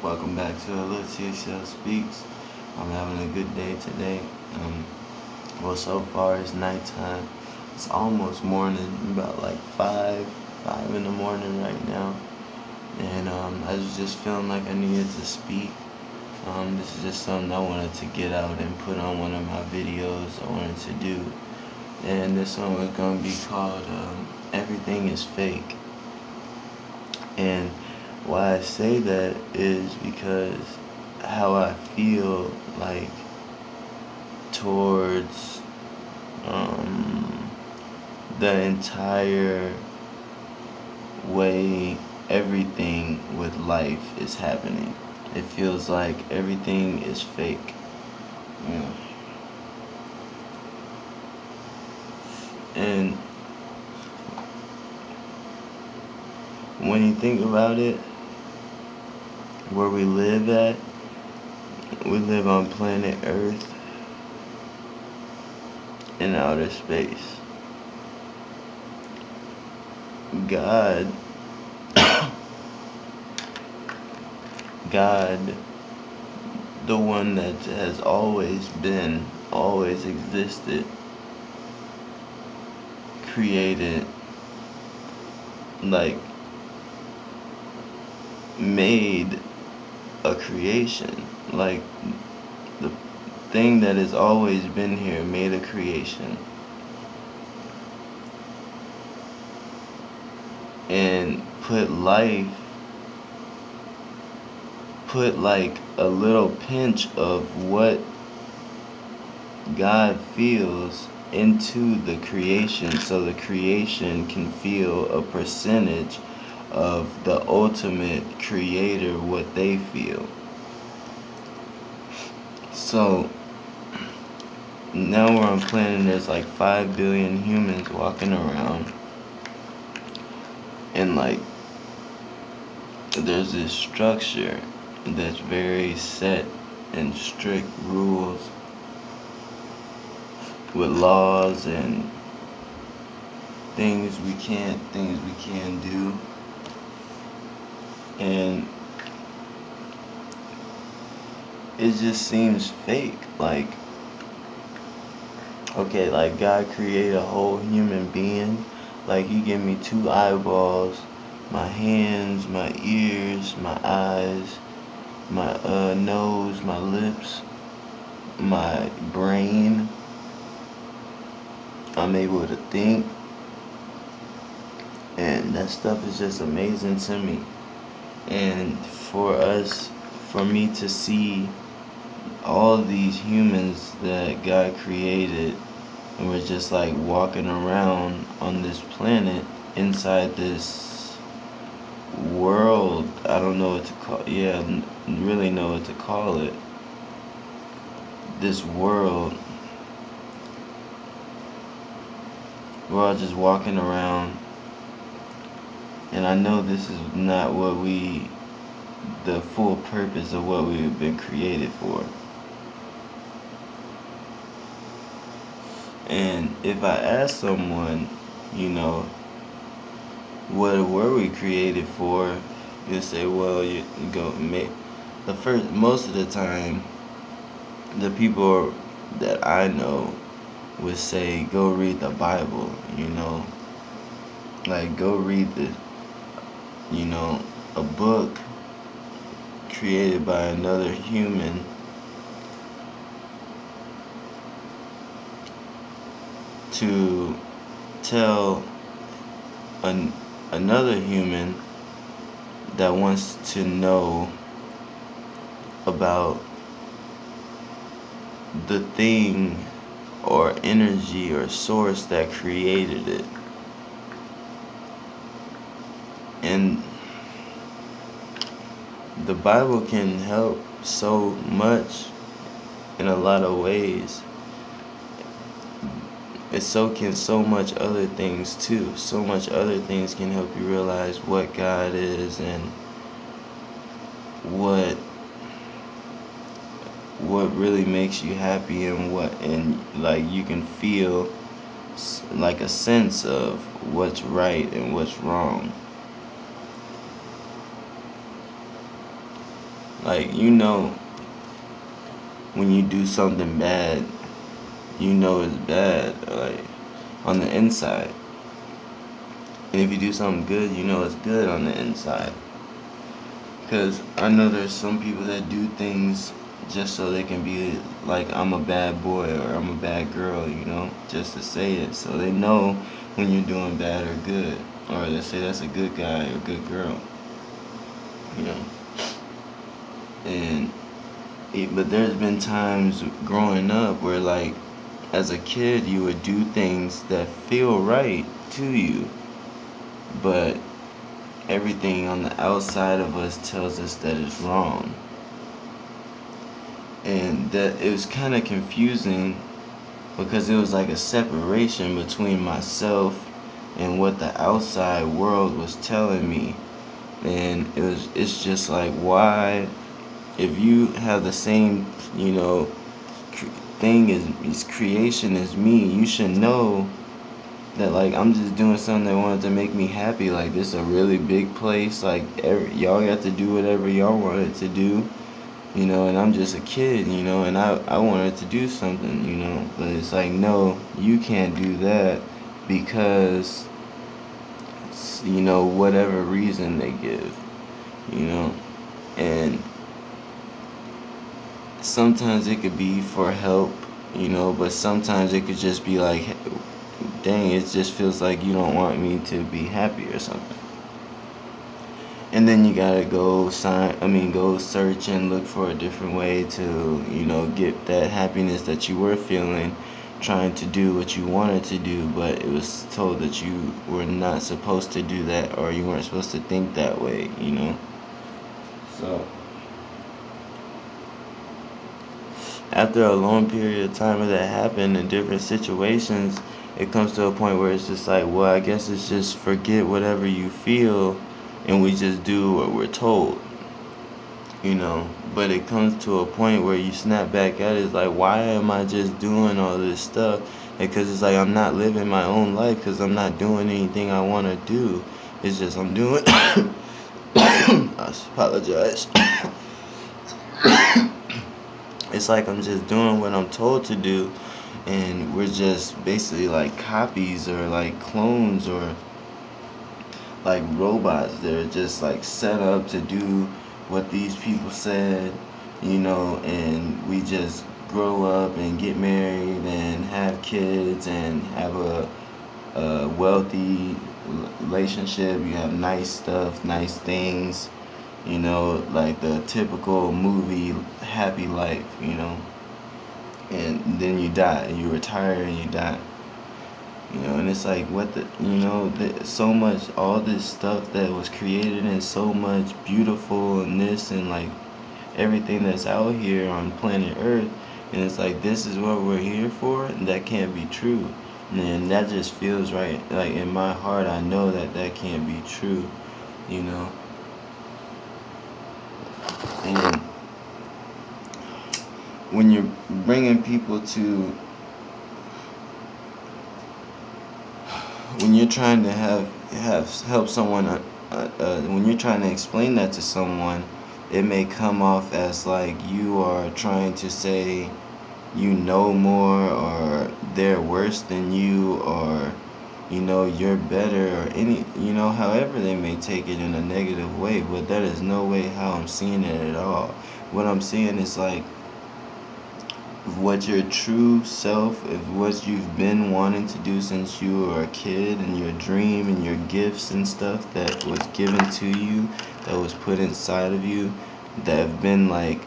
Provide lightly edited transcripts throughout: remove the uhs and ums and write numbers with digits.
Welcome back to LiltXL Speaks. I'm having a good day today. Well, so far it's nighttime. It's almost morning, about like 5 in the morning right now. And I was just feeling like I needed to speak. This is just something I wanted to get out and put on one of my videos I wanted to do. And this one was going to be called Everything is Fake. And why I say that is because how I feel like towards the entire way everything with life is happening. It feels like everything is fake. Yeah. And when you think about it, where we live on planet Earth in outer space. God, God, the one that has always been, always existed, created, like, made a creation. Like, the thing that has always been here made a creation. And put like a little pinch of what God feels into the creation, so the creation can feel a percentage of the ultimate creator, what they feel. So now we're on planet, there's like 5 billion humans walking around, and like there's this structure that's very set and strict rules with laws and things we can do. And it just seems fake. Like, okay, like God created a whole human being. Like, He gave me 2 eyeballs, my hands, my ears, my eyes, my nose, my lips, my brain. I'm able to think, and that stuff is just amazing to me. And for me to see all these humans that God created, and we're just like walking around on this planet inside this world. I don't know what to call. Yeah, really know what to call it. This world. We're all just walking around, and I know this is not the full purpose of what we've been created for. And if I ask someone, what were we created for? You'll say, well, you go make most of the time, the people that I know would say, go read the Bible, like go read a book created by another human to tell another human that wants to know about the thing or energy or source that created it. And the Bible can help so much in a lot of ways. So can so much other things too. So much other things can help you realize what God is and what really makes you happy, and like you can feel like a sense of what's right and what's wrong. Like, when you do something bad, it's bad, like, on the inside. And if you do something good, it's good on the inside. Because I know there's some people that do things just so they can be like, I'm a bad boy or I'm a bad girl, just to say it. So they know when you're doing bad or good. Or they say that's a good guy or good girl, you know. And but there's been times growing up where, like, as a kid, you would do things that feel right to you, but everything on the outside of us tells us that it's wrong. And that it was kind of confusing because it was like a separation between myself and what the outside world was telling me. And it's just like, why, if you have the same, thing as creation as me, you should know that, like, I'm just doing something that wanted to make me happy. Like, this is a really big place. Like, y'all got to do whatever y'all wanted to do, and I'm just a kid, and I wanted to do something, but it's like, no, you can't do that because, whatever reason they give, you know, and sometimes it could be for help, but sometimes it could just be like, dang, it just feels like you don't want me to be happy or something. And then you gotta go search and look for a different way to, get that happess that you were feeling, trying to do what you wanted to do, but it was told that you were not supposed to do that, or you weren't supposed to think that way. So, after a long period of time of that happened in different situations, it comes to a point where it's just like, well, I guess it's just forget whatever you feel and we just do what we're told. But it comes to a point where you snap back at it. It's like, why am I just doing all this stuff? Because it's like, I'm not living my own life because I'm not doing anything I want to do. It's just I'm doing. I apologize. It's like I'm just doing what I'm told to do, and we're just basically like copies or like clones or like robots. They're just like set up to do what these people said, and we just grow up and get married and have kids and have a wealthy relationship. You have nice stuff, nice things, like the typical movie happy life. And then you die, you retire and you die. And it's like, what so much, all this stuff that was created and so much beautiful and this and like everything that's out here on planet Earth, and it's like, this is what we're here for, and that can't be true. And that just feels right. Like, in my heart, I know that that can't be true, you know. And when you're bringing people to, when you're trying to have help someone, when you're trying to explain that to someone, it may come off as like you are trying to say you know more, or they're worse than you, or you're better, or however they may take it in a negative way. But that is no way how I'm seeing it at all. What I'm seeing is like, what your true self, if what you've been wanting to do since you were a kid, and your dream and your gifts and stuff that was given to you, that was put inside of you, that have been like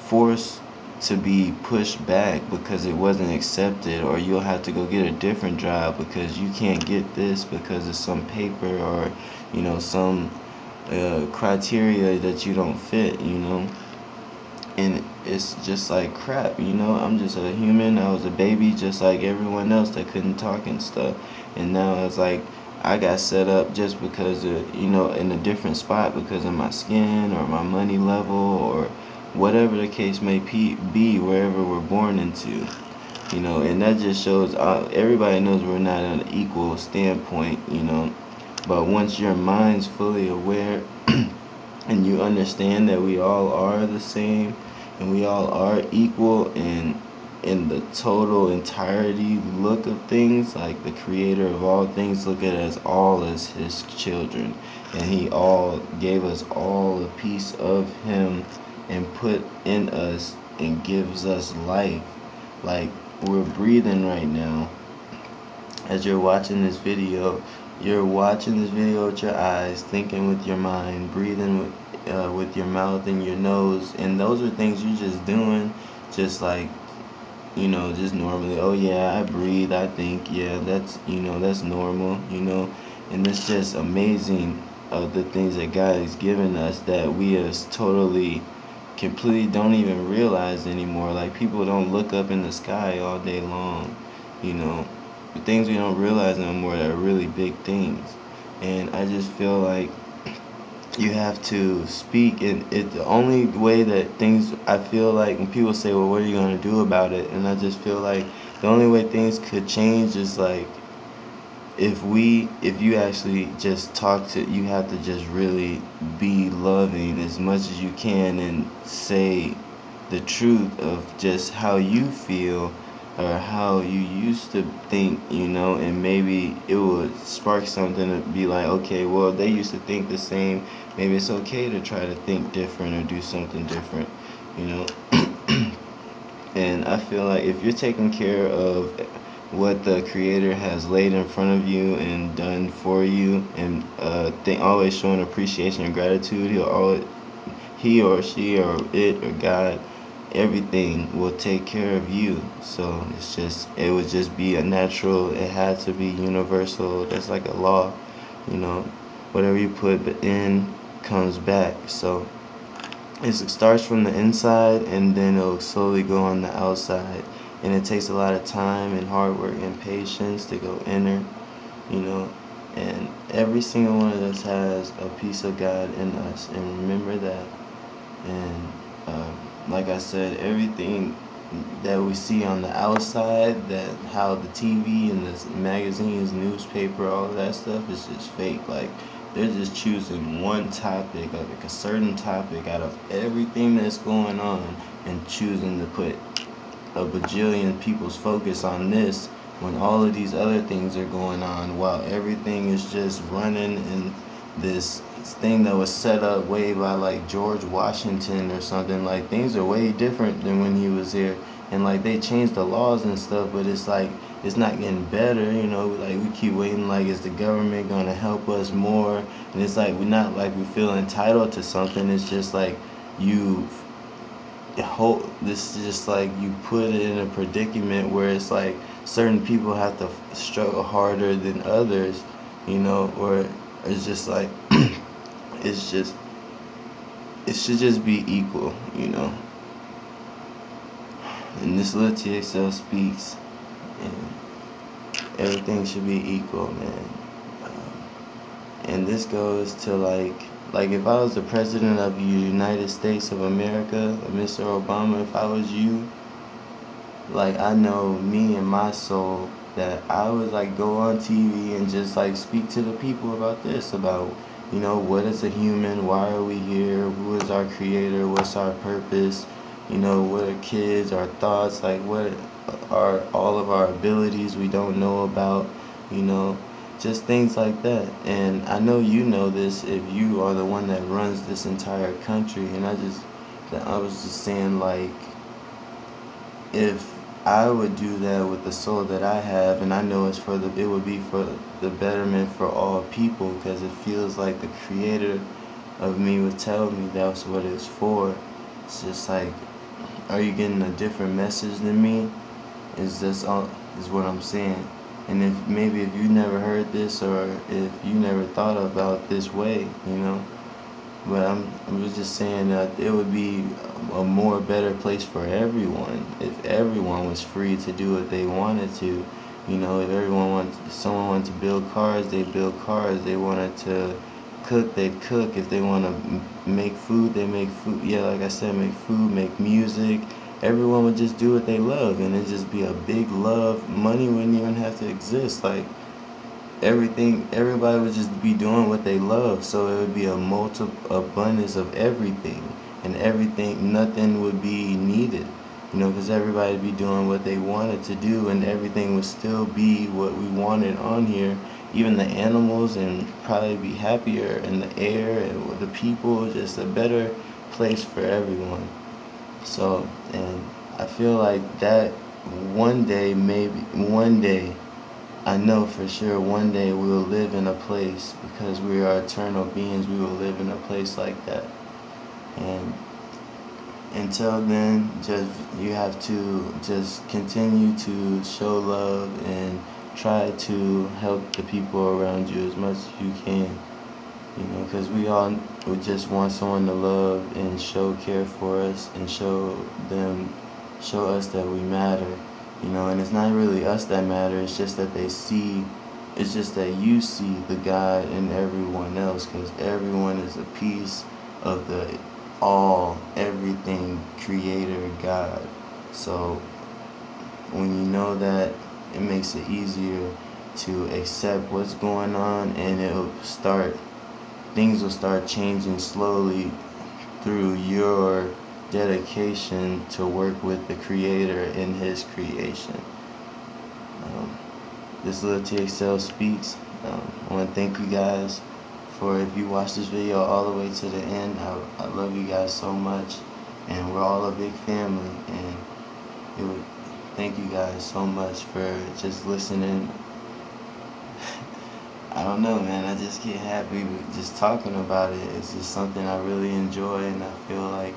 forced to be pushed back because it wasn't accepted, or you'll have to go get a different job because you can't get this because of some paper, or some criteria that you don't fit. And it's just like, crap, I'm just a human. I was a baby just like everyone else that couldn't talk and stuff, and now it's like I got set up just because of, in a different spot because of my skin or my money level, or whatever the case may be, wherever we're born into. And that just shows, everybody knows we're not on an equal standpoint. But once your mind's fully aware and you understand that we all are the same and we all are equal, and in the total entirety look of things, like the creator of all things look at us all as his children, and he all gave us all a piece of him and put in us and gives us life. Like, we're breathing right now. As you're watching this video, you're watching this video with your eyes, thinking with your mind, breathing with your mouth and your nose, and those are things you're just doing, just like, just normally. Oh yeah, I breathe, I think, yeah, that's normal, and it's just amazing of the things that God has given us that we as totally completely don't even realize anymore. Like, people don't look up in the sky all day long, you know. The things we don't realize anymore that are really big things. And I just feel like you have to speak, and the only way that things, I feel like when people say, well, what are you going to do about it, and I just feel like the only way things could change is like, if you actually just talk to, you have to just really be loving as much as you can and say the truth of just how you feel or how you used to think, and maybe it would spark something to be like, okay, well, they used to think the same, maybe it's okay to try to think different or do something different, you know. And I feel like if you're taking care of what the creator has laid in front of you and done for you, and always showing appreciation and gratitude, he or she or it or God, everything will take care of you. So it would just be a natural, it had to be universal. That's like a law, you know. Whatever you put in comes back. So it starts from the inside and then it'll slowly go on the outside. And it takes a lot of time and hard work and patience to go inner, you know. And every single one of us has a piece of God in us. And remember that. And like I said, everything that we see on the outside, that how the TV and the magazines, newspaper, all of that stuff is just fake. Like, they're just choosing one topic, like a certain topic out of everything that's going on, and choosing to put a bajillion people's focus on this when all of these other things are going on, while everything is just running in this thing that was set up way by like George Washington or something. Like, things are way different than when he was here, and like they changed the laws and stuff, but it's like it's not getting better, like we keep waiting, like, is the government gonna help us more? And it's like we're not, like, we feel entitled to something. It's just like you this is just like you put it in a predicament where it's like certain people have to struggle harder than others, or it's just like it's just it should just be equal, and this LiltXL speaks, and everything should be equal, man. And this goes to like if I was the president of the United States of America, Mr. Obama, if I was you, like, I know me and my soul that I would like go on TV and just like speak to the people about this, about, what is a human, why are we here, who is our creator, what's our purpose, what are kids, our thoughts, like what are all of our abilities we don't know about, you know just things like that. And I know you know this if you are the one that runs this entire country. And I was just saying, like, if I would do that with the soul that I have, and I know it would be for the betterment for all people, because it feels like the creator of me would tell me that's what it's for. It's just like, are you getting a different message than me? Is this all is what I'm saying? And if you never heard this, or if you never thought about this way, but I was just saying that it would be a more better place for everyone if everyone was free to do what they wanted to. If someone wanted to build cars, they build cars. They wanted to cook, they'd cook. If they want to make food, they make food. Yeah, like I said, make food, make music. Everyone would just do what they love, and it'd just be a big love. Money wouldn't even have to exist. Like, everybody would just be doing what they love, so it would be a multi abundance of everything, and everything, nothing would be needed, because everybody would be doing what they wanted to do, and everything would still be what we wanted on here. Even the animals, and probably be happier, and the air and the people, just a better place for everyone. So, and I feel like that one day, maybe one day, I know for sure one day we will live in a place, because we are eternal beings, we will live in a place like that. And until then, just you have to just continue to show love and try to help the people around you as much as you can. Because we all would just want someone to love and show care for us, and show us that we matter. And it's not really us that matter, it's just that it's just that you see the God in everyone else, because everyone is a piece of the everything creator God. So when you know that, it makes it easier to accept what's going on, and things will start changing slowly through your dedication to work with the creator in his creation. Um, this LiltXL speaks. I want to thank you guys for, if you watch this video all the way to the end. I love you guys so much, and we're all a big family, and thank you guys so much for just listening. I don't know, man. I just get happy with just talking about it. It's just something I really enjoy, and I feel like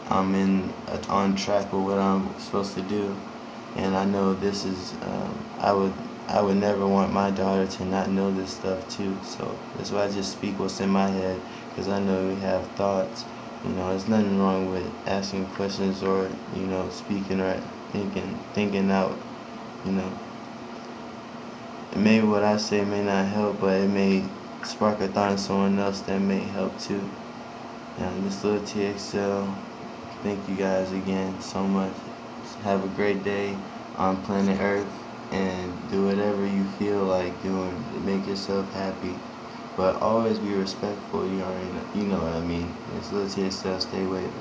I'm on track with what I'm supposed to do. And I know this is, I would never want my daughter to not know this stuff too. So that's why I just speak what's in my head, because I know we have thoughts. There's nothing wrong with asking questions, or speaking, or thinking out. You know, maybe what I say may not help, but it may spark a thought in someone else that may help too. And this LiltXL, thank you guys again so much. Have a great day on planet Earth, and do whatever you feel like doing to make yourself happy. But always be respectful. You know what I mean. It's LiltXL. Stay waving.